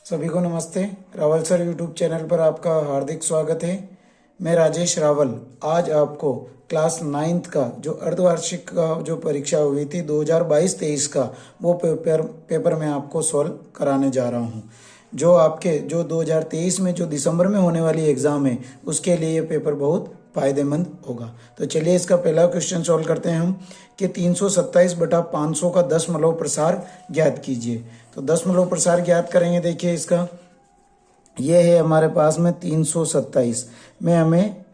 सभी को नमस्ते। रावल सर यूट्यूब चैनल पर आपका हार्दिक स्वागत है। मैं राजेश रावल आज आपको क्लास 9th का जो अर्धवार्षिक का जो परीक्षा हुई थी 2022-23 का वो पेपर मैं आपको सॉल्व कराने जा रहा हूँ। जो आपके जो 2023 में जो दिसंबर में होने वाली एग्ज़ाम है उसके लिए ये पेपर बहुत फायदेमंद होगा। तो चलिए इसका पहला क्वेश्चन सॉल्व करते हैं हम कि 327/500 का दशमलव प्रसार ज्ञात कीजिए। तो दशमलव प्रसार ज्ञात करेंगे। देखिए इसका ये है हमारे पास में 327 में हमें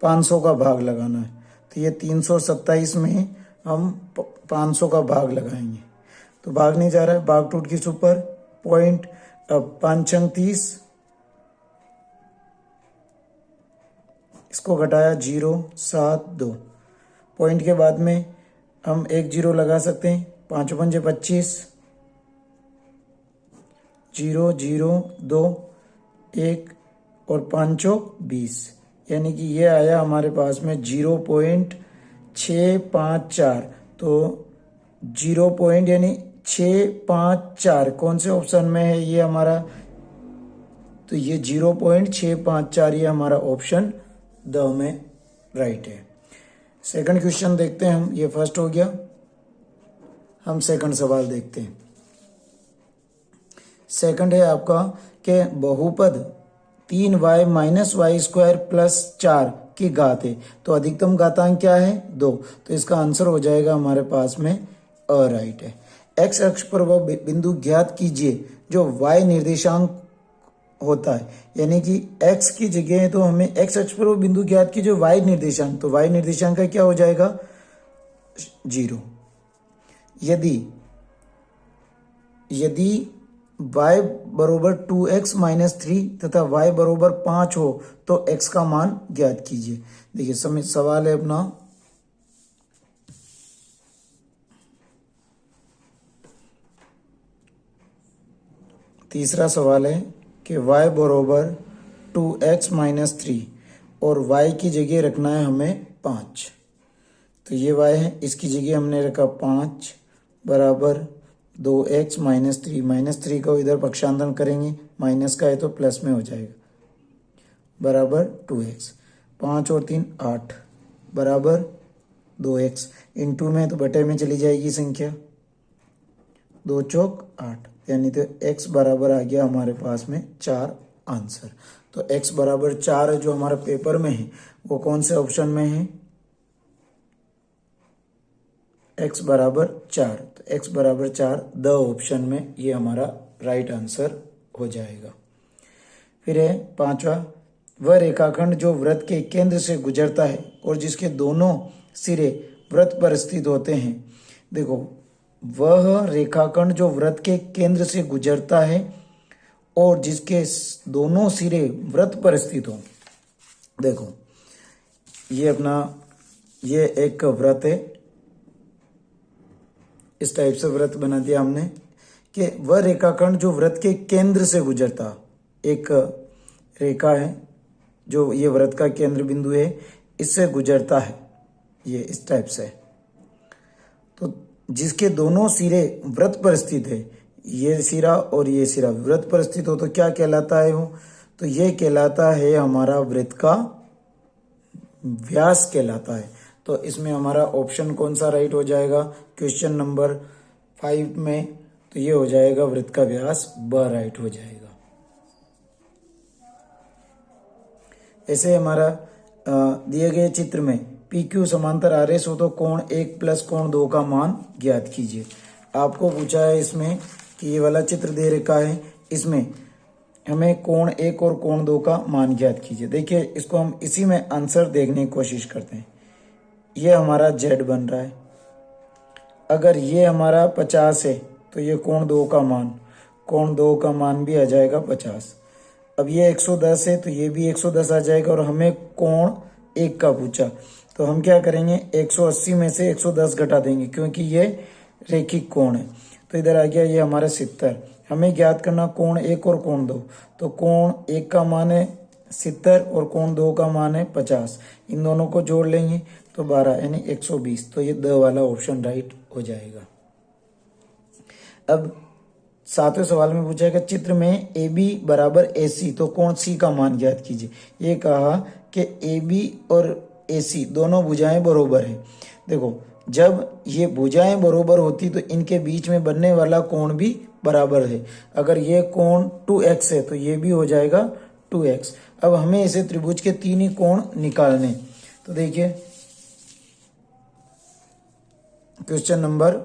500 का भाग लगाना है। तो ये 327 में हम 500 का भाग लगाएंगे। तो भाग नहीं जा रहा है, भाग टूट किस ऊपर, पॉइंट। अब 5 अंक 30, इसको घटाया 0 7 2, पॉइंट के बाद में हम एक 0 लगा सकते हैं। 5 पंजे 25, 0 0 2 1 और 5 20, यानी कि ये आया हमारे पास में 0.654। तो 0 पॉइंट यानी 654 कौन से ऑप्शन में है ये हमारा, तो ये 0.654 ये हमारा ऑप्शन द में राइट है। सेकंड क्वेश्चन देखते हैं हम, ये फर्स्ट हो गया। हम सेकंड सवाल देखते हैं। सेकंड है आपका कि बहुपद 3y minus y square plus 4 की घात है। तो अधिकतम घातांक क्या है, 2। तो इसका आंसर हो जाएगा हमारे पास में राइट है। एक्स अक्ष पर वह बिंदु ज्ञात कीजिए जो y निर्देशांक होता है, यानी कि x की जगह तो हमें x अक्ष पर वो बिंदु ज्ञात की जो y निर्देशांक, तो y निर्देशांक का क्या हो जाएगा 0। यदि y बरोबर 2x माइनस 3 तथा y बरोबर 5 हो तो x का मान ज्ञात कीजिए। देखिए सवाल है अपना, तीसरा सवाल है कि y बरोबर 2x माइनस 3 और y की जगह रखना है हमें 5। तो ये y है, इसकी जगह हमने रखा 5 बराबर 2x माइनस 3, माइनस 3 का इधर पक्षांतरण करेंगे, माइनस का है तो प्लस में हो जाएगा, बराबर 2x। 5 और 3 8 बराबर 2x, इनटू में तो बटे में चली जाएगी संख्या, 2 चौक 8, यानी तो x बराबर आ गया हमारे पास में 4 आंसर। तो x बराबर 4 जो हमारे पेपर में है वो कौन से ऑप्शन में है, x बराबर 4। तो x बराबर 4 द ऑप्शन में ये हमारा राइट आंसर हो जाएगा। फिर है पांचवा, वह रेखाखंड जो वृत्त के केंद्र से गुजरता है और जिसके दोनों सिरे वृत्त पर स्थित होते हैं। देखो वह रेखाखंड जो वृत्त के केंद्र से गुजरता है और जिसके दोनों सिरे वृत्त पर स्थित हो। देखो ये अपना ये एक वृत्त है, इस टाइप से वृत्त बना दिया हमने कि वह रेखाखंड जो वृत्त के केंद्र से गुजरता, एक रेखा है जो ये वृत्त का केंद्र बिंदु है, इससे गुजरता है, ये इस टाइप से। तो जिसके दोनों सिरे वृत्त पर स्थित है, ये सिरा और ये सिरा वृत्त पर स्थित हो तो क्या कहलाता है वो, तो ये कहलाता है हमारा वृत्त का व्यास कहलाता है। तो इसमें हमारा ऑप्शन कौन सा राइट हो जाएगा क्वेश्चन नंबर 5 में, तो ये हो जाएगा वृत्त का व्यास ब राइट हो जाएगा। ऐसे हमारा दिए गए चित्र में पी क्यू समांतर आर एस हो तो कोण 1 प्लस कोण 2 का मान ज्ञात कीजिए। आपको पूछा है इसमें कि ये वाला चित्र दे रखा है, इसमें हमें कोण 1 और कोण 2 का मान ज्ञात कीजिए। देखिए इसको हम इसी में आंसर देखने की कोशिश करते हैं। ये हमारा z बन रहा है, अगर ये हमारा 50 है तो ये कोण 2 का मान भी आ जाएगा 50। अब ये 110 है तो ये भी 110 आ जाएगा, और हमें कोण 1 का पूछा तो हम क्या करेंगे 180 में से 110 घटा देंगे क्योंकि ये रेखिक कोण है। तो इधर आ गया ये हमारा 70। हमें ज्ञात करना कोण 1 और कोण 2, तो कोण 1 का मान है 70 और कोण 2 का मान है 50। इन दोनों को जोड़ लेंगे तो 12 यानी 120। तो ये द वाला ऑप्शन राइट हो जाएगा। अब सातवें सवाल में पूछा है कि चित्र में ए बी बराबर ए सी, तो कोण सी का मान ज्ञात कीजिए। ये कहा कि ए बी और ए सी दोनों भुजाएं बराबर हैं। देखो, जब ये भुजाएं बराबर होती तो इनके बीच में बनने वाला कोण भी बराबर है। अगर ये कोण 2x है तो ये भी हो जाएगा 2x। अब हमें इसे त्रिभुज के तीन ही कोण निकालने। तो देखिए क्वेश्चन नंबर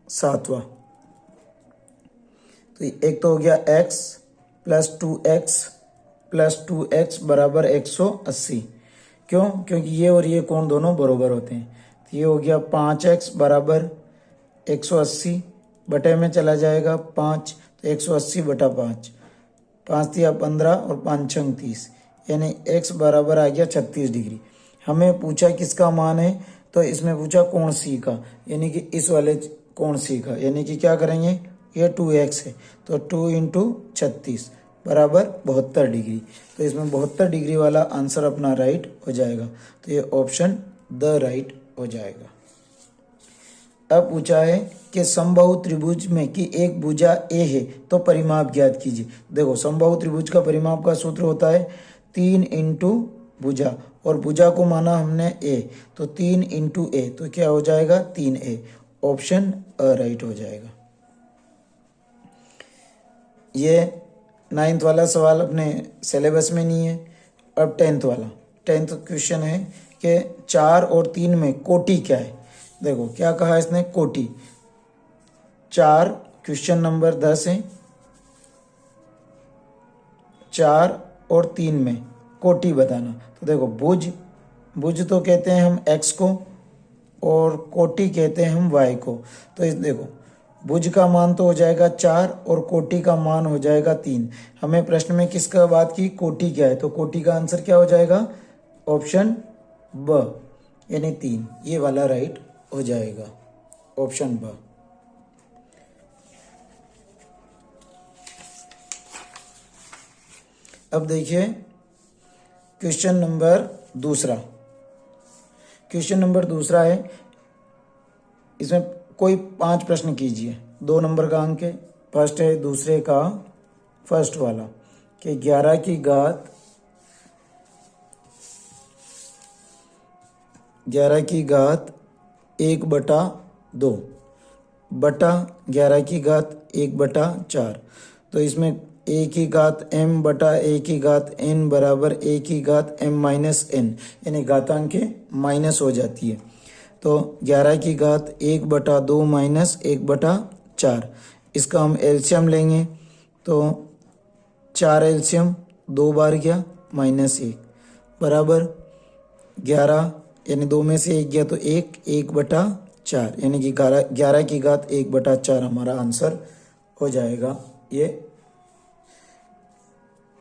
7वां। तो एक तो हो गया x plus 2x plus 2x बराबर 180। क्यों? क्योंकि ये और ये कोण दोनों बराबर होते हैं। तो ये हो गया 5x बराबर 180, बटे में चला जाएगा 5, तो 180 बटा 5, 5 तिया 15 और 5 छंग 30, यानी x बराबर आ गया 36 डिग्री। हमें पूछा किसका मान है, तो इसमें पूछा कोण सी का, यानी कि इस वाले कोण सी का, यानी कि क्या करेंगे, ये 2x है तो 2 इंटू 36 बराबर 72 डिग्री। तो इसमें 72 डिग्री वाला आंसर अपना राइट हो जाएगा। तो ये ऑप्शन द राइट हो जाएगा। अब पूछा है कि समबाहु त्रिभुज में कि एक भुजा ए है तो परिमाप ज्ञात कीजिए। देखो, समबाहु त्रिभुज का परिमाप का सूत्र होता है 3 इंटू भुजा, और भुजा को माना हमने ए, तो 3 इंटू ए, तो क्या हो जाएगा 3a। ऑप्शन अ राइट हो जाएगा। ये 9th वाला सवाल अपने सिलेबस में नहीं है। अब 10th वाला, 10th क्वेश्चन है कि 4 और 3 में कोटि क्या है। देखो क्या कहा इसने, कोटि 4, क्वेश्चन नंबर 10 है, 4 और 3 में कोटि बताना। तो देखो, भुज तो कहते हैं हम x को और कोटि कहते हैं हम y को। तो इस देखो, भुज का मान तो हो जाएगा 4 और कोटि का मान हो जाएगा 3। हमें प्रश्न में किसका बात की, कोटि क्या है, तो कोटि का आंसर क्या हो जाएगा, ऑप्शन ब, यानी 3, ये वाला राइट हो जाएगा, ऑप्शन ब। अब देखिए क्वेश्चन नंबर दूसरा। क्वेश्चन नंबर दूसरा है, इसमें कोई 5 प्रश्न कीजिए, 2 नंबर का अंक है। फर्स्ट है दूसरे का फर्स्ट वाला कि 11 की घात 1/2 बटा 11 की घात 1/4। तो इसमें a की घात m बटा a की घात n बराबर a की घात m माइनस n, यानी घातांक माइनस हो जाती है। तो 11 की घात 1/2 माइनस 1/4, इसका हम एलसीएम लेंगे। तो 4 एलसीएम 2 बार गया -1 बराबर 11, यानी 2 में से 1 गया तो 1/4, यानी कि 11 की घात 1/4 हमारा आंसर हो जाएगा ये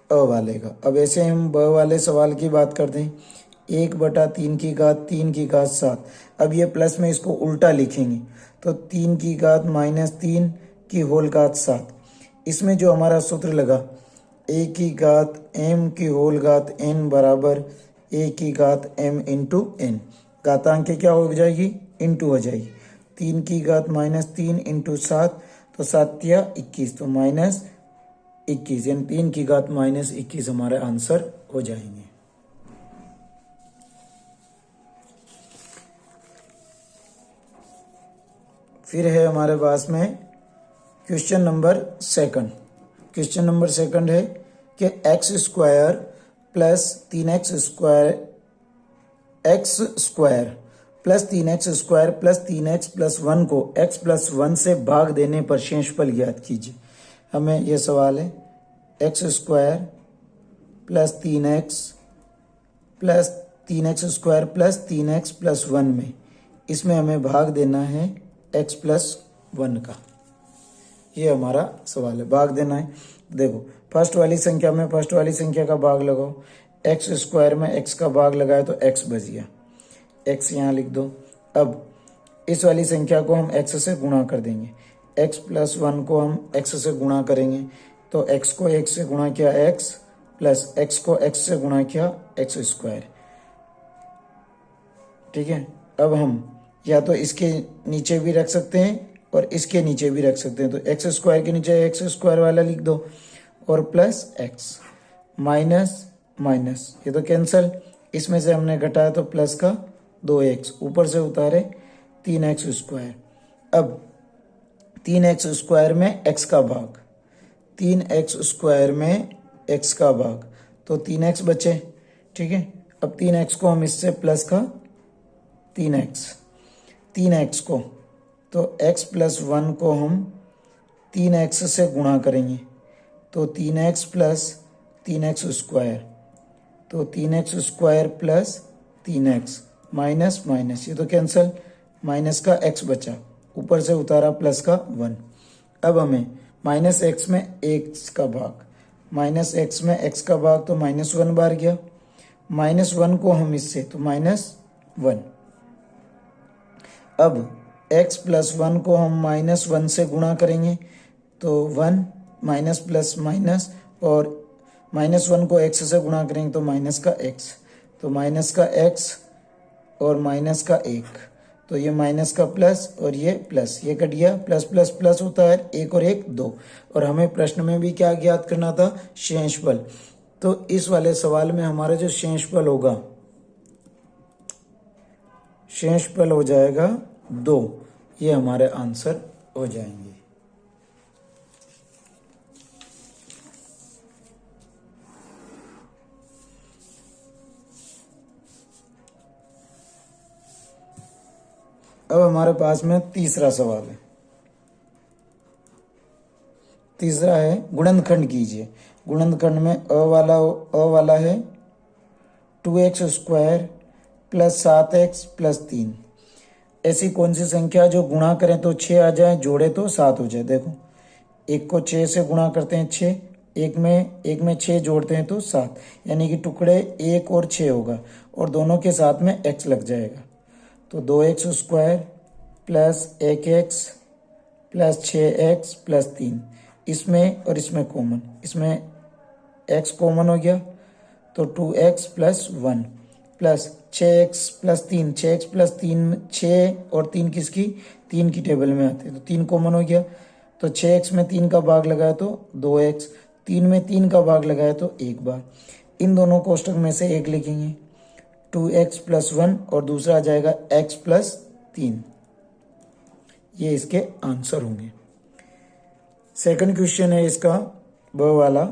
अ वाले का। अब ऐसे हम ब वाले सवाल की बात करते हैं, 1/3 की घात 3 की घात 7। अब ये प्लस में इसको उल्टा लिखेंगे, तो 3 की घात -3 की होल घात 7। इसमें जो हमारा सूत्र लगा, a की घात m की होल घात n बराबर a की घात m इंटू n, घातांक क्या हो जाएगी, इंटू हो जाएगी। 3 की घात -3 इंटू 7, तो 7 या 21, तो -21, यानी 3 की घात -21 हमारा आंसर हो जाएंगे। फिर है हमारे पास में question number second. Question number second है कि x square plus 3x square plus 3x plus 1 को x प्लस 1 से भाग देने पर शेषफल ज्ञात कीजिए। हमें यह सवाल है, x square plus 3x square plus 3x plus 1 में, इसमें हमें भाग देना है x प्लस 1 का। ये हमारा सवाल है, भाग देना है। देखो, फर्स्ट वाली संख्या में फर्स्ट वाली संख्या का भाग लगाओ, x स्क्वायर में x का भाग लगाए तो x बच गया, x यहाँ लिख दो। अब इस वाली संख्या को हम x से गुणा कर देंगे, x प्लस 1 को हम x से गुणा करेंगे, तो x को 1 से गुणा किया x प्लस x को x से गुणा किया x स्क्वायर। ठीक है, अब हम या तो इसके नीचे भी रख सकते हैं और इसके नीचे भी रख सकते हैं। तो एक्स स्क्वायर के नीचे एक्स स्क्वायर वाला लिख दो और प्लस एक्स माइनस माइनस, ये तो कैंसल, इसमें से हमने घटाया तो प्लस का 2x, ऊपर से उतारे 3x स्क्वायर। अब 3x स्क्वायर में x का भाग, 3x स्क्वायर में x का भाग, तो 3x बचे, ठीक है। अब 3x को हम इससे प्लस का 3x को, तो x प्लस 1 को हम 3x से गुणा करेंगे, तो 3x प्लस 3x स्क्वायर, तो 3x square plus 3x minus minus, ये तो कैंसल, माइनस का x बचा, ऊपर से उतारा प्लस का 1। अब हमें माइनस एक्स में x का भाग, माइनस एक्स में x का भाग तो माइनस 1 बार गया, माइनस 1 को हम इससे, तो माइनस 1। अब x प्लस 1 को हम माइनस 1 से गुणा करेंगे, तो 1 माइनस प्लस माइनस, और माइनस 1 को x से गुणा करेंगे तो माइनस का x, तो माइनस का x और माइनस का 1, तो ये माइनस का प्लस और ये प्लस, ये कट गया, प्लस प्लस प्लस होता है, 1 और 1 2। और हमें प्रश्न में भी क्या ज्ञात करना था, शेषफल। तो इस वाले सवाल में हमारा जो शेषफल होगा, शेषफल हो जाएगा 2, ये हमारे आंसर हो जाएंगे। अब हमारे पास में तीसरा सवाल है। तीसरा है गुणनखंड कीजिए। गुणनखंड में अ वाला है 2x square plus 7x plus 3। ऐसी कौन सी संख्या जो गुणा करें तो 6 आ जाए, जोड़े तो 7 हो जाए। देखो, एक को 6 से गुणा करते हैं 6, एक में 6 जोड़ते हैं तो 7, यानी कि टुकड़े 1 और 6 होगा, और दोनों के साथ में x लग जाएगा। तो 2x square plus 1x plus 6x plus 3, इसमें और इसमें कॉमन, इसमें x कॉमन हो गया, तो 2x plus 1 plus 6x plus 3, 6x plus 3, 6 और 3 किसकी, 3 की टेबल में आते हैं, तो 3 कॉमन हो गया। तो 6x में 3 का भाग लगाया तो 2x, 3 में 3 का भाग लगाया तो 1 बार। इन दोनों कोष्टक में से एक लिखेंगे, 2x प्लस 1 और दूसरा आ जाएगा x प्लस 3। ये इसके आंसर होंगे। सेकंड क्वेश्चन है इसका ब वाला,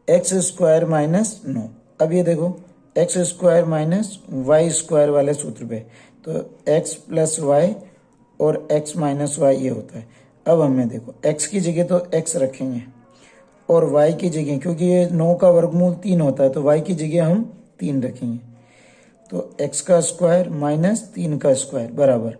एक्स स्क्वायर माइनस 9। अब ये देखो, x square minus y square वाले सूत्र पे, तो एक्स प्लस वाई और एक्स माइनस वाई ये होता है। अब हमें देखो, एक्स की जगह तो एक्स रखेंगे और वाई की जगह, क्योंकि ये 9 का वर्गमूल 3 होता है, तो वाई की जगह हम 3 रखेंगे। तो एक्स का स्क्वायर माइनस 3 का स्क्वायर बराबर,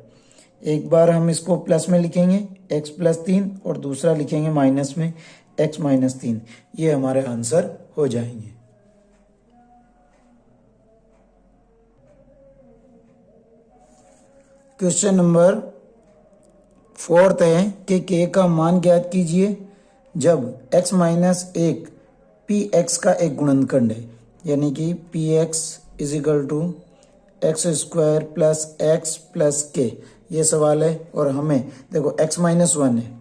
एक बार हम इसको प्लस में लिखेंगे x प्लस 3 और दूसरा लिखेंगे माइनस में x माइनस 3। ये हमारे आंसर हो जाएंगे। क्वेश्चन नंबर 4 है कि k का मान ज्ञात कीजिए जब x माइनस 1 px का एक गुणनखंड है, यानी कि px is equal to x square plus x plus k, ये सवाल है। और हमें देखो x माइनस 1 है,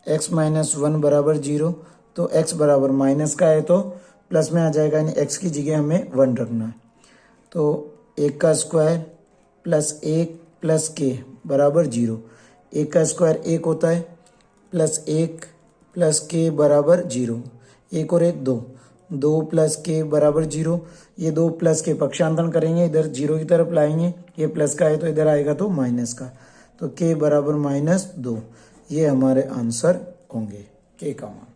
x माइनस 1 बराबर 0, तो x बराबर माइनस का है तो प्लस में आ जाएगा, यानी x की जगह हमें 1 रखना है। तो 1 का स्क्वायर प्लस 1 प्लस के बराबर 0, 1 का स्क्वायर 1 होता है, प्लस 1 प्लस के बराबर 0, 1 और 1 2, 2 प्लस के बराबर 0। ये 2 प्लस के पक्षांतरण करेंगे, इधर 0 की तरफ लाएंगे, ये प्लस का है तो इधर आएगा तो माइनस का, तो के बराबर माइनस 2। ये हमारे आंसर होंगे के का मान।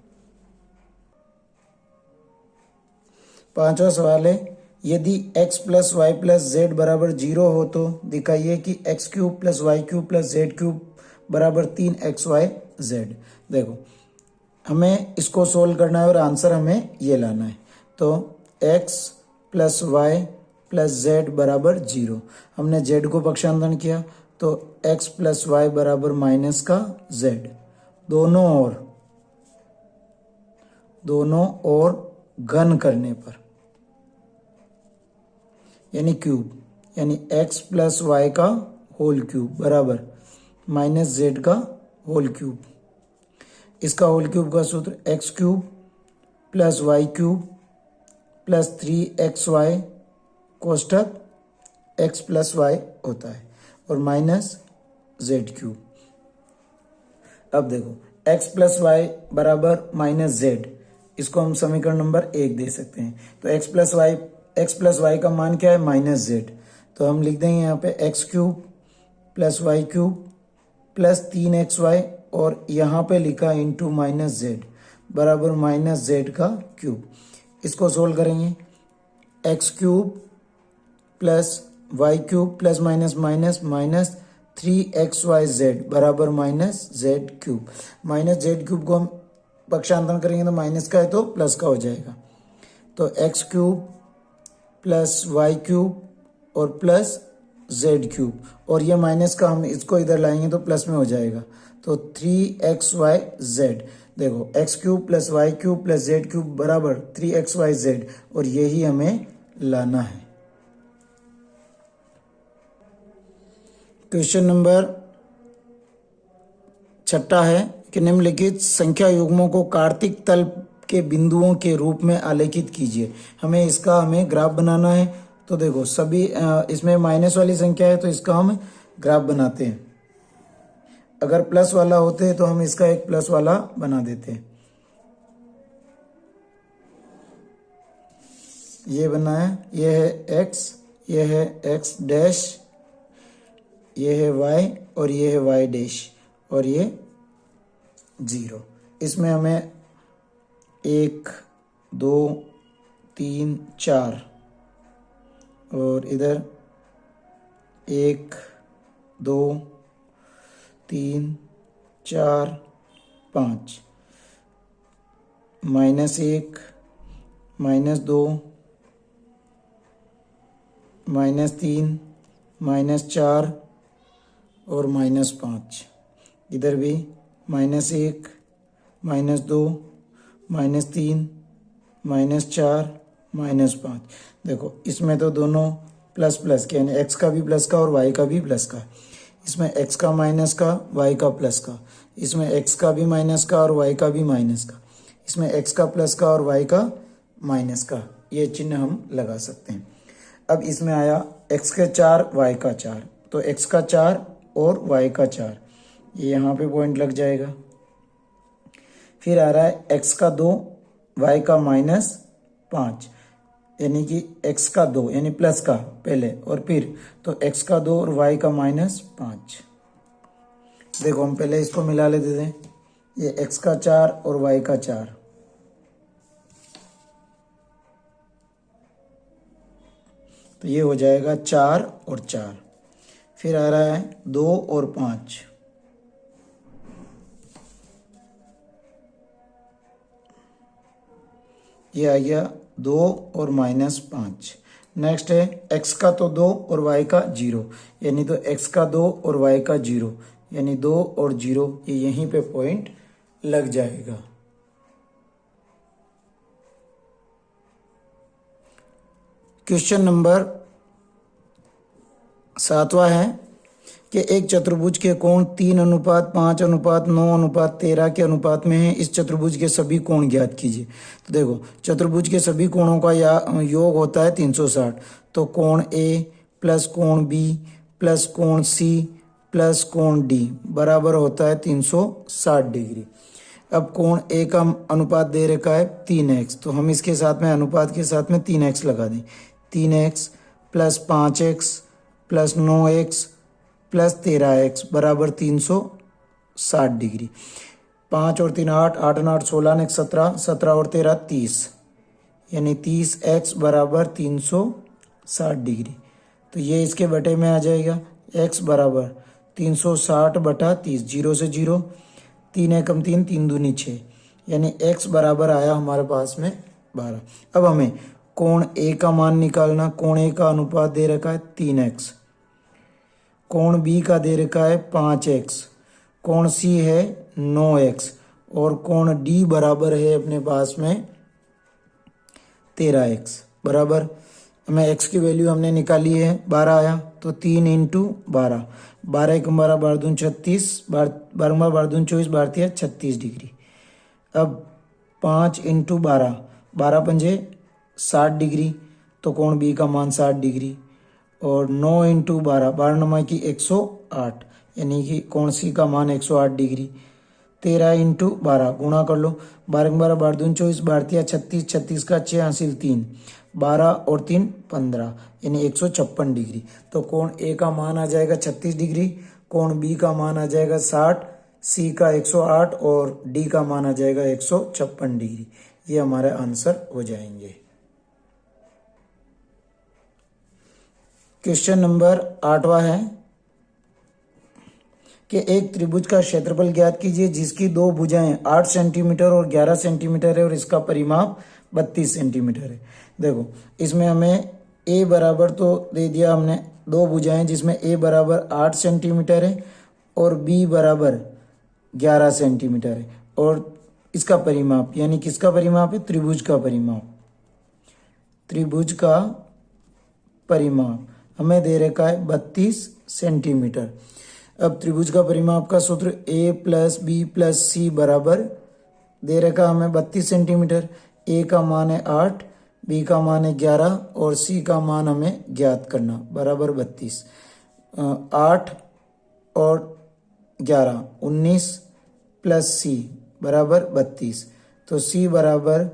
5वां सवाल है, यदि x plus y plus z बराबर 0 हो तो दिखाइए कि x cube plus y cube plus z cube बराबर 3xy z। देखो, हमें इसको सोल्व करना है और आंसर हमें ये लाना है। तो x plus y plus z बराबर 0, हमने z को पक्षांतरण किया तो x प्लस वाई बराबर माइनस का z, दोनों ओर घन करने पर, यानी क्यूब, यानी x प्लस वाई का होल क्यूब बराबर माइनस जेड का होल क्यूब। इसका होल क्यूब का सूत्र x cube plus y cube plus 3xy कोष्टक x प्लस वाई होता है और माइनस जेड क्यूब। अब देखो x प्लस वाई बराबर माइनस जेड, इसको हम समीकरण नंबर 1 दे सकते हैं। तो x प्लस वाई का मान क्या है? Minus z. तो हम लिख देंगे यहाँ पे x cube plus y cube plus 3xy और यहाँ पे लिखा इंटू माइनस जेड बराबर माइनस जेड का क्यूब। इसको सोल्व करेंगे, x cube plus y cube plus minus minus minus 3xyz बराबर minus z cube. Minus z cube को हम पक्षांतरण करेंगे तो माइनस का है तो प्लस का हो जाएगा। तो x cube plus y cube और प्लस जेड क्यूब, और ये माइनस का हम इसको इधर लाएंगे तो प्लस में हो जाएगा। तो 3xyz, देखो x cube plus y cube plus z cube बराबर 3xyz, और यही हमें लाना है। क्वेश्चन नंबर 6 है कि निम्नलिखित संख्या युग्मों को कार्तिक तल के बिंदुओं के रूप में आलेखित कीजिए। हमें ग्राफ बनाना है। तो देखो सभी इसमें माइनस वाली संख्या है तो इसका हम ग्राफ बनाते हैं। अगर प्लस वाला होते तो हम इसका एक प्लस वाला बना देते हैं। ये बना है, ये है x, ये है x डैश, ये है y और ये है y डैश और ये 0। इसमें हमें 1 2 3 4 और इधर 1 2 3 4 5, -1 -2 -3 -4 और -5। इधर भी -1 -2 -3 -4 -5। देखो इसमें तो दोनों प्लस प्लस के, यानी x का भी प्लस का और y का भी प्लस का। इसमें x का माइनस का, y का प्लस का। इसमें x का भी माइनस का और y का भी माइनस का। इसमें x का प्लस का और y का माइनस का। ये चिन्ह हम लगा सकते हैं। अब इसमें आया x का 4 y का 4, तो x का 4 और y का 4, ये यहाँ पे पॉइंट लग जाएगा। फिर आ रहा है x का 2 y का -5, यानी कि x का 2 यानी प्लस का पहले और फिर तो x का 2 और y का -5। देखो हम पहले इसको मिला लेते थे, ये x का 4 और y का 4, तो ये हो जाएगा 4 और 4। फिर आ रहा है 2 और 5, ये आ गया 2 और -5। नेक्स्ट है x का तो 2 और y का 0, यानी तो x का 2 और y का 0, यानी 2 और 0, ये यहीं पे पॉइंट लग जाएगा। क्वेश्चन नंबर 7 है कि एक चतुर्भुज के कोण 3:5:9:13 के अनुपात में है। इस चतुर्भुज के सभी कोण ज्ञात कीजिए। तो देखो चतुर्भुज के सभी कोणों का योग होता है 360। तो कोण A प्लस कोण B प्लस कोण C प्लस कोण D बराबर होता है 360 डिग्री। अब कोण A का अनुपात दे रखा है 3x, तो हम इसके साथ में अनुपात के साथ में 3x लगा दें। 3x plus 5x plus 9x plus 13x बराबर 360 डिग्री। 5 और 3 8, 8 और 8 16, 1 17, 17 और 13 30, यानी 30x बराबर 360 डिग्री। तो ये इसके बटे में आ जाएगा, x बराबर 360 बटा 30, 0 से 0, 3 एकम 3, 3 दूनी 6, यानी x बराबर आया हमारे पास में 12। अब हमें कोण A का मान निकालना। कोण A का अनुपात दे रखा है 3x, कोण B का दे रखा है 5x, कोण C है 9x और कोण D बराबर है अपने पास में 13x बराबर। हमें x की वैल्यू हमने निकाली है 12 आया, तो 3 इंटू 12, 12 एक 12, 12 दून 36, 12 12 दून 24, 12 36 डिग्री। अब 5 इंटू 12, 12 पंजे 60 डिग्री, तो कोण बी का मान 60 डिग्री। और 9 इंटू 12, 12 9 की 108, यानी कि कोण सी का मान 108 डिग्री। 13 इंटू 12 गुणा कर लो, 12 12, 12 दून 24, 12 36, 36 का 6 हासिल 3, 12 और 3 15, यानी 156 डिग्री। तो कोण ए का मान आ जाएगा 36 डिग्री, कोण बी का मान आ जाएगा 60, सी का 108 और डी का मान आ जाएगा 156 डिग्री। ये हमारे आंसर हो जाएंगे। क्वेश्चन नंबर 8वां है कि एक त्रिभुज का क्षेत्रफल ज्ञात कीजिए जिसकी दो भुजाएं 8 सेंटीमीटर और 11 सेंटीमीटर है और इसका परिमाप 32 सेंटीमीटर है। देखो इसमें हमें a बराबर तो दे दिया हमने, दो भुजाएं जिसमें a बराबर 8 सेंटीमीटर है और b बराबर 11 सेंटीमीटर है, और इसका परिमाप यानी किसका परिमाप है, त्रिभुज का परिमाप। त्रिभुज का परिमाप हमें दे रखा है 32 सेंटीमीटर। अब त्रिभुज का परिमाप का सूत्र a प्लस बी प्लस सी बराबर दे रखा हमें 32 सेंटीमीटर। a का मान है 8, b का मान है 11 और c का मान हमें ज्ञात करना, बराबर 32। 8 और 11 19 प्लस c बराबर 32, तो c बराबर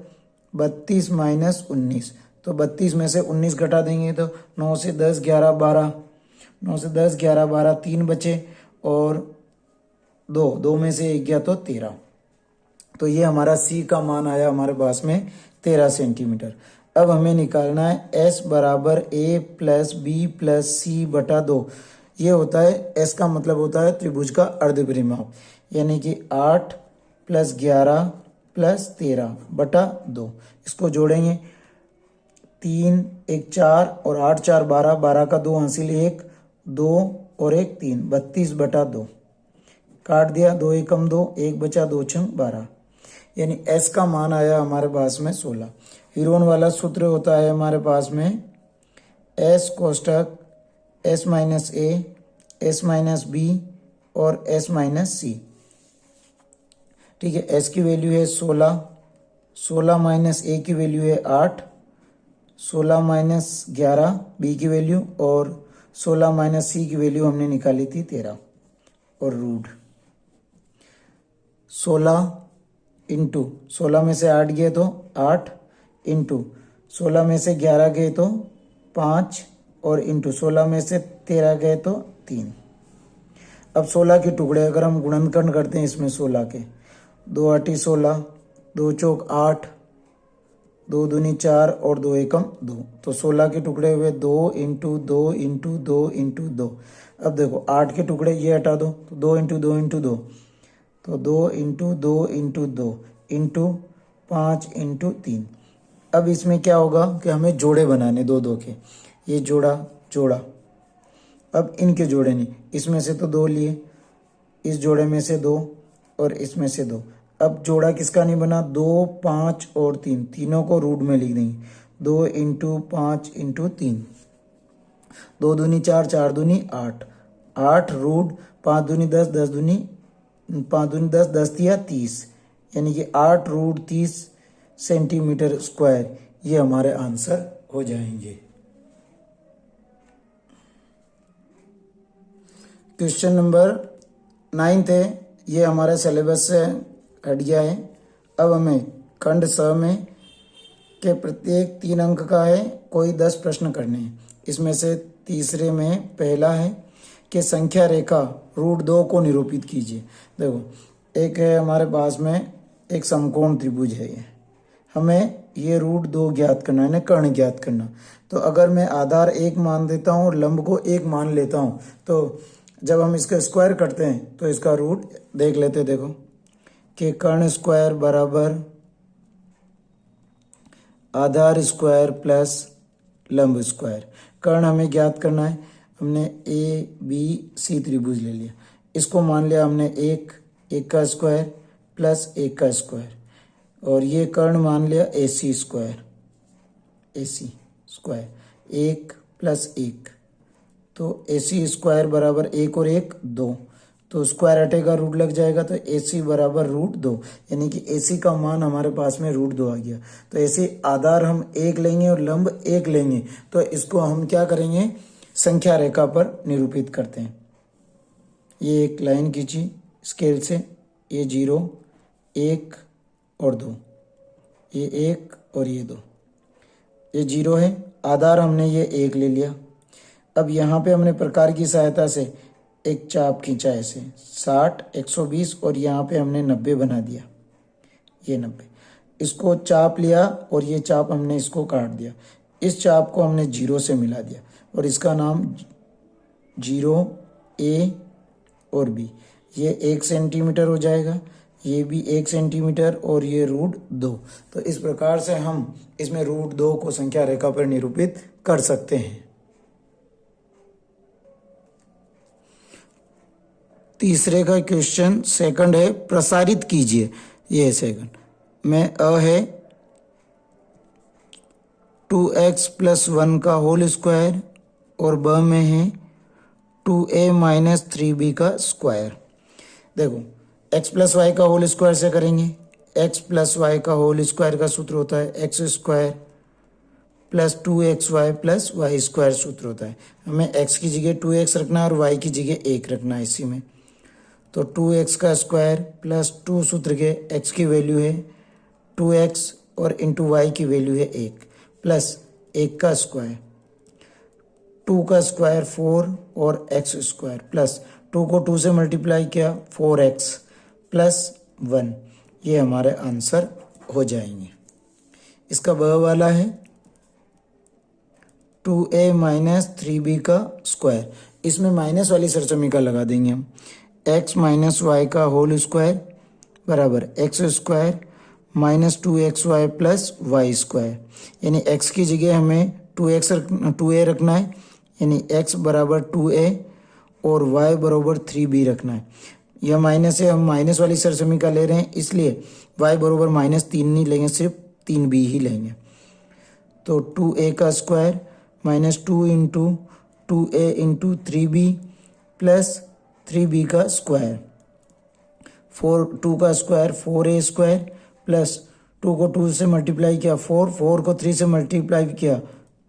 32 माइनस 19, तो 32 में से 19 घटा देंगे तो 9 से 10 11 12, 9 से 10 11 12, 3 बचे और 2 में से 1 गया तो 13। तो ये हमारा c का मान आया हमारे पास में 13 सेंटीमीटर। अब हमें निकालना है s बराबर a प्लस बी प्लस सी बटा 2। ये होता है s का मतलब होता है त्रिभुज का अर्ध परिमाप, यानी कि 8 प्लस 11 प्लस 13 बटा 2। इसको जोड़ेंगे, 3 1 4 और 8 4 12, 12 का 2 हासिल 1, 2 और 1 3, 32 बटा 2। काट दिया, 2 एकम 2, 1 बचा, 2 छंग 12, यानी s का मान आया हमारे पास में 16। हीरोन वाला सूत्र होता है हमारे पास में s कोष्टक s माइनस ए, s माइनस बी और s माइनस सी। ठीक है, s की वैल्यू है 16, 16 माइनस a की वैल्यू है 8, 16 माइनस 11 b की वैल्यू और 16 माइनस c की वैल्यू हमने निकाली थी 13 और रूट 16 इंटू 16 में से 8 गए तो 8 इंटू 16 में से 11 गए तो 5 और इंटू 16 में से 13 गए तो 3। अब 16 के टुकड़े अगर हम गुणनखंड करते हैं इसमें 16 के, 2 8 16, 2 चौक 8, 2 दूनी 4 और 2 एकम 2, तो 16 के टुकड़े हुए 2 इंटू 2 इंटू 2 इंटू 2। अब देखो 8 के टुकड़े ये हटा दो तो 2 इंटू 2 इंटू 2, तो 2 इंटू 2 इंटू 2 इंटू 5 इंटू 3। अब इसमें क्या होगा कि हमें जोड़े बनाने दो दो के, ये जोड़ा जोड़ा, अब इनके जोड़े नहीं, इसमें से तो 2 लिए, इस जोड़े में से 2 और इसमें से 2। अब जोड़ा किसका नहीं बना, 2 5 और 3, तीनों को रूट में लिख देंगे, 2 इंटू 5 इंटू 3, 2 दूनी 4, 4 दूनी 8, 8 रूट 5 दूनी 10, 10 दूनी 5 दूनी 10, 10 दिया 30, यानी कि 8 रूट 30 सेंटीमीटर स्क्वायर। ये हमारे आंसर हो जाएंगे। क्वेश्चन नंबर 9 है, ये हमारे सिलेबस से हट गया है। अब हमें खंड स में के प्रत्येक 3 अंक का है, कोई 10 प्रश्न करने हैं। इसमें से तीसरे में पहला है कि संख्या रेखा रूट 2 को निरूपित कीजिए। देखो एक है हमारे पास में एक समकोण त्रिभुज है, ये हमें ये रूट 2 ज्ञात करना है, कर्ण ज्ञात करना। तो अगर मैं आधार 1 मान देता हूँ और लंब को 1 मान लेता हूँ, तो जब हम इसका स्क्वायर करते हैं तो इसका रूट देख लेते। देखो कि कर्ण स्क्वायर बराबर आधार स्क्वायर प्लस लंब स्क्वायर। कर्ण हमें ज्ञात करना है, हमने ए बी सी त्रिभुज ले लिया, इसको मान लिया हमने 1, 1 का स्क्वायर प्लस 1 का स्क्वायर, और ये कर्ण मान लिया AC square, AC square. 1 plus 1, तो AC स्क्वायर बराबर 1 और 1 2, तो स्क्वायर हटेगा रूट लग जाएगा, तो AC बराबर √2, यानी कि AC का मान हमारे पास में √2 आ गया। तो ऐसे आधार हम 1 लेंगे और लंब 1 लेंगे, तो इसको हम क्या करेंगे, संख्या रेखा पर निरूपित करते हैं। ये एक लाइन खींची स्केल से, ये 0 1 और 2, ये 1 और ये 2, ये 0 है, आधार हमने ये 1 ले लिया। अब यहाँ पे हमने प्रकार की सहायता से एक चाप खींचा ऐसे 60 120 और यहाँ पे हमने 90 बना दिया, ये 90, इसको चाप लिया और ये चाप हमने इसको काट दिया, इस चाप को हमने 0 से मिला दिया और इसका नाम 0 A और B, ये 1 सेंटीमीटर हो जाएगा, ये भी 1 सेंटीमीटर और ये √2। तो इस प्रकार से हम इसमें √2 को संख्या रेखा पर निरूपित कर सकते हैं। तीसरे का क्वेश्चन सेकंड है, प्रसारित कीजिए, ये है सेकंड में। अ है 2x + 1 का होल स्क्वायर और ब में है 2a - 3b का स्क्वायर। देखो x + y का होल स्क्वायर से करेंगे, x + y का होल स्क्वायर का सूत्र होता है x² + 2xy + y² सूत्र होता है। हमें x की जगह 2x रखना है और y की जगह 1 रखना है इसी में, तो 2x का स्क्वायर प्लस 2 सूत्र के x की वैल्यू है 2x और इंटू y की वैल्यू है 1 प्लस 1 का स्क्वायर, 2 का स्क्वायर 4 और x² प्लस 2 को 2 से मल्टीप्लाई किया 4x प्लस 1, ये हमारे आंसर हो जाएंगे। इसका ब वाला है 2a - 3b का स्क्वायर, इसमें माइनस वाली सरसमीका लगा देंगे हम, x - y का होल स्क्वायर बराबर x² - 2xy + y², यानी x की जगह हमें 2a रखना है, यानी x बराबर 2a और y बराबर 3b रखना है। यह माइनस है, हम माइनस वाली सरसमीका ले रहे हैं इसलिए y बराबर -3 नहीं लेंगे, सिर्फ 3b ही लेंगे। तो 2a का square -2 into 2a into 3b plus 3b का स्क्वायर, 2 का स्क्वायर 4a² प्लस 2 को 2 से मल्टीप्लाई किया 4 को 3 से मल्टीप्लाई किया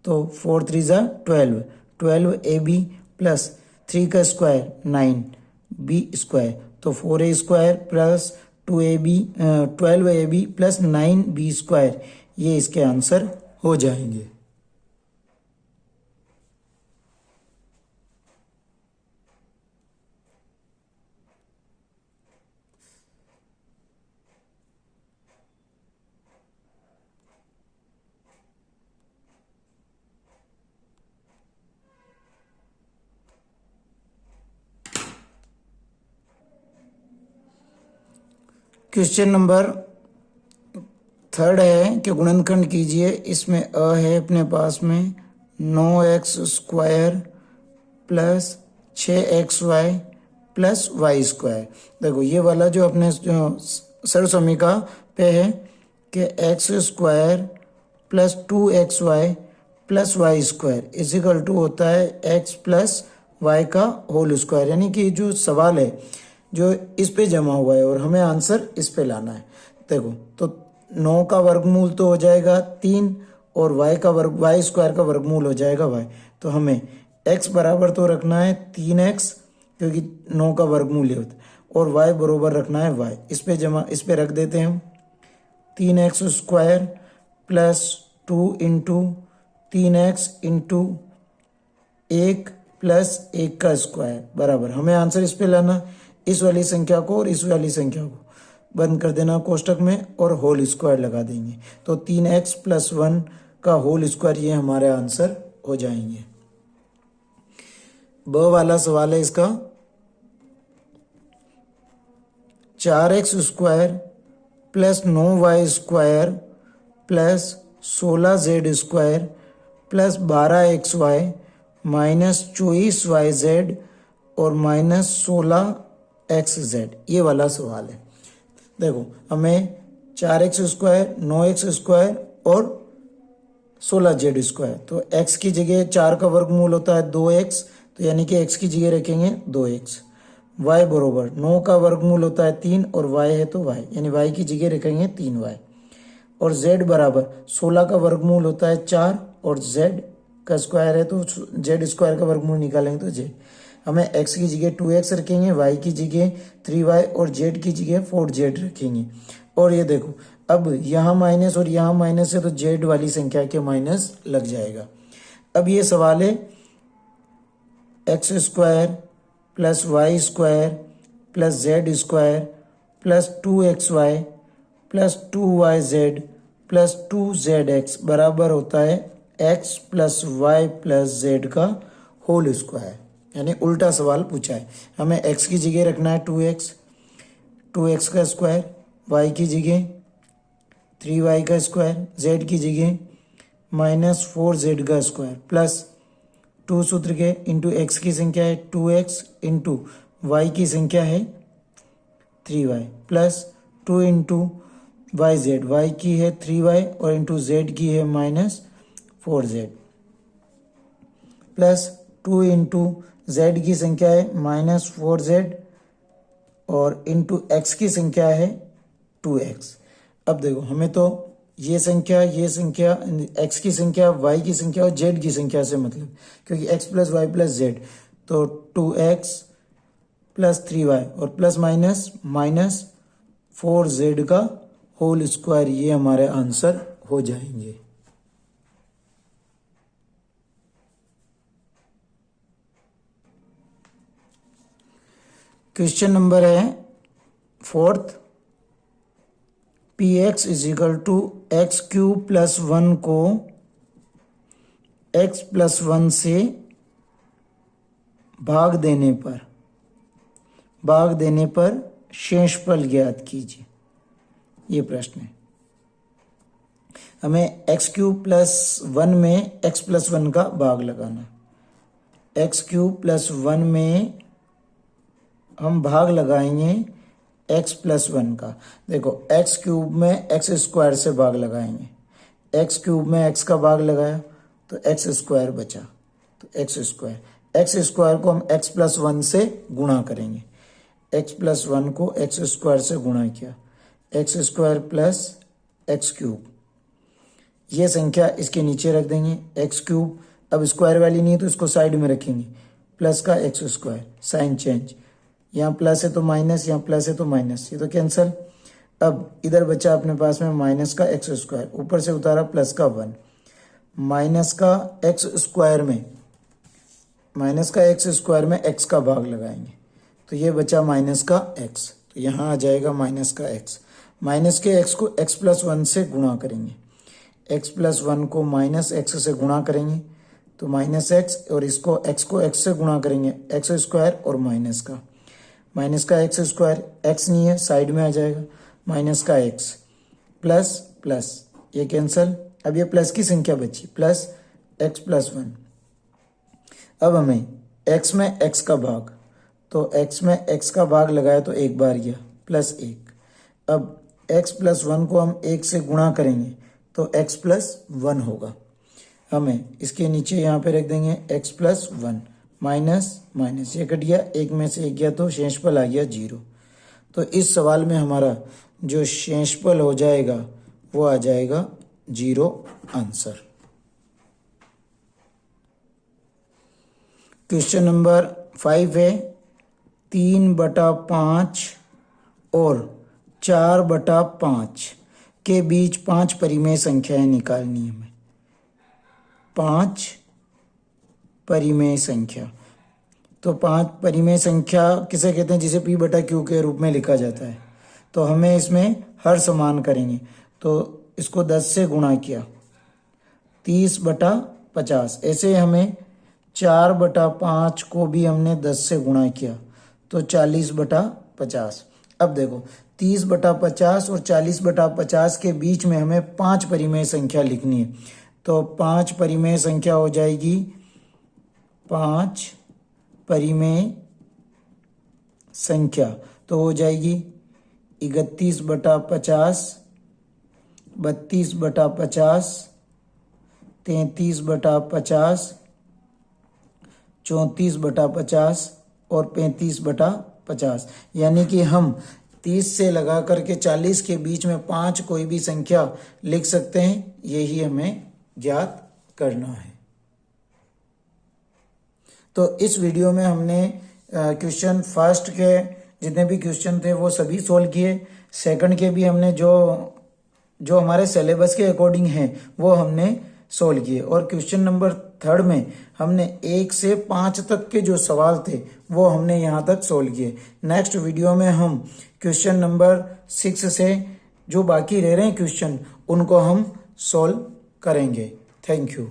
तो 4 3 = 12ab प्लस 3 का स्क्वायर 9b², तो 4a² plus 12ab plus 9b², ये इसके आंसर हो जाएंगे। क्वेश्चन नंबर 3 है कि गुणनखंड कीजिए। इसमें अ है अपने पास में 9x² plus 6xy plus y²। देखो ये वाला जो अपने सरसमीका पे है कि x² plus 2xy plus y² = होता है x प्लस y का होल स्क्वायर, यानी कि जो सवाल है जो इस पे जमा हुआ है और हमें आंसर इस पे लाना है। देखो तो 9 का वर्गमूल तो हो जाएगा 3 और y² का वर्गमूल हो जाएगा y, तो हमें x बराबर तो रखना है 3x क्योंकि 9 का वर्गमूल ही होता है, और y बराबर रखना है y, इस पे रख देते हैं हम 3x² plus 2 into 3x into 1 plus 1 का स्क्वायर बराबर, हमें आंसर इस पे लाना, इस वाली संख्या को और इस वाली संख्या को बंद कर देना कोष्टक में और होल स्क्वायर लगा देंगे, तो 3x + 1 का होल स्क्वायर, ये हमारे आंसर हो जाएंगे। ब वाला सवाल है इसका 4x² plus 9y² plus 16z² plus 12xy minus 24yz और माइनस 16xz, ये वाला सवाल है। देखो हमें 4x² 9x² और 16 जेड स्क्वायर। तो x की जगह 4 का वर्गमूल होता है 2x, तो यानी कि x की जगह रखेंगे 2x। y बरोबर 9 का वर्गमूल होता है 3 और y है तो y, यानी y की जगह रखेंगे 3y। और z बराबर 16 का वर्गमूल होता है 4 और z का स्क्वायर है तो z स्क्वायर का वर्गमूल निकालेंगे तो z। हमें x की जगह 2x रखेंगे, y की जगह 3y और z की जगह 4z रखेंगे। और ये देखो अब यहाँ माइनस और यहाँ माइनस है तो z वाली संख्या के माइनस लग जाएगा। अब ये सवाल है x square plus y square plus z square plus 2xy plus 2yz plus 2zx बराबर होता है x plus y plus z का होल स्क्वायर, यानी उल्टा सवाल पूछा है। हमें x की जगह रखना है 2x का स्क्वायर, y की जगह 3y का स्क्वायर, z की जगह -4z का स्क्वायर प्लस 2 सूत्र के इंटू x की संख्या है 2x इंटू वाई की संख्या है 3y प्लस 2 इंटू वाई की है 3y और इंटू z की है -4z प्लस 2 इंटू z की संख्या है -4z और इंटू x की संख्या है 2x। अब देखो हमें तो ये संख्या x की संख्या y की संख्या और z की संख्या से मतलब, क्योंकि x plus y plus z, तो 2x प्लस 3y और प्लस माइनस 4z का होल स्क्वायर, ये हमारे आंसर हो जाएंगे। क्वेश्चन नंबर है 4th, px is equal to x cube plus 1 को x प्लस 1 से भाग देने पर शेषफल ज्ञात कीजिए, ये प्रश्न है। हमें एक्स क्यूब प्लस 1 में x प्लस 1 का भाग लगाना। एक्स क्यूब प्लस 1 में हम भाग लगाएंगे x प्लस 1 का। देखो एक्स क्यूब में एक्स स्क्वायर से भाग लगाएंगे, एक्स क्यूब में x का भाग लगाया तो एक्स स्क्वायर बचा, तो एक्स स्क्वायर को हम x प्लस 1 से गुणा करेंगे। x प्लस 1 को एक्स स्क्वायर से गुणा किया, x square plus x cube, ये संख्या इसके नीचे रख देंगे। एक्स क्यूब अब स्क्वायर वाली नहीं है तो इसको साइड में रखेंगे, प्लस का एक्स स्क्वायर, साइन चेंज, यहाँ प्लस है तो माइनस, यहाँ प्लस है तो माइनस, ये तो कैंसल। अब इधर बचा अपने पास में माइनस का एक्स स्क्वायर, ऊपर से उतारा प्लस का 1, माइनस का एक्स स्क्वायर में एक्स का भाग लगाएंगे तो ये बचा माइनस का एक्स, तो यहाँ आ जाएगा माइनस का एक्स। माइनस के एक्स को एक्स प्लस 1 से गुणा करेंगे, एक्स प्लस 1 को माइनस एक्स से गुणा करेंगे तो माइनस एक्स, और इसको एक्स को एक्स से गुणा करेंगे, एक्स स्क्वायर और माइनस का एक्स स्क्वायर, एक्स नहीं है साइड में आ जाएगा, माइनस का एक्स प्लस प्लस, ये कैंसल। अब ये प्लस की संख्या बची, प्लस एक्स प्लस 1। अब हमें एक्स में एक्स का भाग, तो एक्स में एक्स का भाग लगाया तो एक बार गया प्लस 1। अब एक्स प्लस 1 को हम 1 से गुणा करेंगे तो एक्स प्लस 1 होगा। हमें इसके नीचे यहाँ पे रख देंगे एक्स प्लस 1, माइनस ये कट गया, एक में से एक गया तो शेषफल आ गया 0। तो इस सवाल में हमारा जो शेषफल हो जाएगा वो आ जाएगा 0 आंसर। क्वेश्चन नंबर 5 है 3/5 और 4/5 के बीच 5 परिमेय संख्याएं निकालनी है हमें। 5 परिमेय संख्या, तो 5 परिमेय संख्या किसे कहते हैं, जिसे p/q के रूप में लिखा जाता है। तो हमें इसमें हर समान करेंगे, तो इसको 10 से गुणा किया 30/50, ऐसे हमें 4/5 को भी हमने 10 से गुणा किया तो 40/50। अब देखो 30/50 और 40/50 के बीच में हमें 5 परिमेय संख्या लिखनी है, तो 5 परिमेय संख्या हो जाएगी 5 परिमेय संख्या, तो हो जाएगी 31/50, 32/50, 33/50, 34/50 और 35/50। यानी कि हम 30 से लगा करके 40 के बीच में 5 कोई भी संख्या लिख सकते हैं, यही हमें ज्ञात करना है। तो इस वीडियो में हमने क्वेश्चन फर्स्ट के जितने भी क्वेश्चन थे वो सभी सोल्व किए। सेकंड के भी हमने जो हमारे सिलेबस के अकॉर्डिंग हैं वो हमने सोल्व किए। और क्वेश्चन नंबर थर्ड में हमने 1 से 5 तक के जो सवाल थे वो हमने यहाँ तक सोल्व किए। नेक्स्ट वीडियो में हम क्वेश्चन नंबर 6 से जो बाकी रह रहे हैं क्वेश्चन उनको हम सोल्व करेंगे। Thank you.